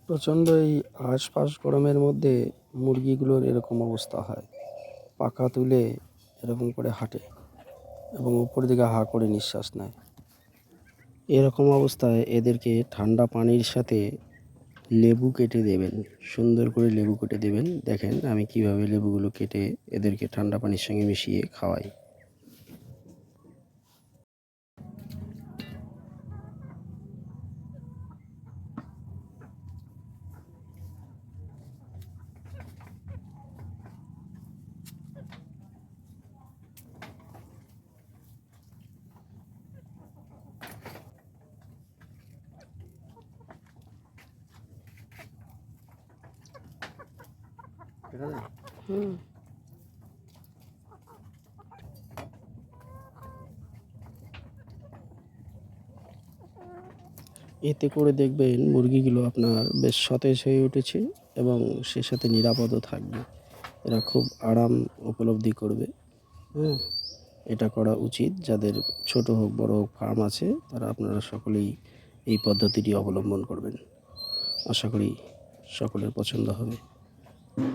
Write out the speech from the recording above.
প্রচণ্ড এই আশপাশ গরমের মধ্যে মুরগিগুলোর এরকম অবস্থা হয়। পাখা তুলে এরকম করে হাঁটে এবং উপর দিকে হাঁ করে নিঃশ্বাস নেয়। এরকম অবস্থায় এদেরকে ঠান্ডা পানির সাথে লেবু কেটে দেবেন, সুন্দর করে লেবু কেটে দেবেন। দেখেন আমি কিভাবে লেবুগুলো কেটে এদেরকে ঠান্ডা পানির সঙ্গে মিশিয়ে খাওয়াই। এতে করে দেখবেন মুরগিগুলো আপনার বেশ সতেজ হয়ে উঠেছে এবং সে সাথে নিরাপদও থাকবে। এরা খুব আরাম উপলব্ধি করবে। এটা করা উচিত। যাদের ছোট হোক বড় হোক ফার্ম আছে, তারা আপনারা সকলেই এই পদ্ধতিটি অবলম্বন করবেন। আশা করি সকলের পছন্দ হবে।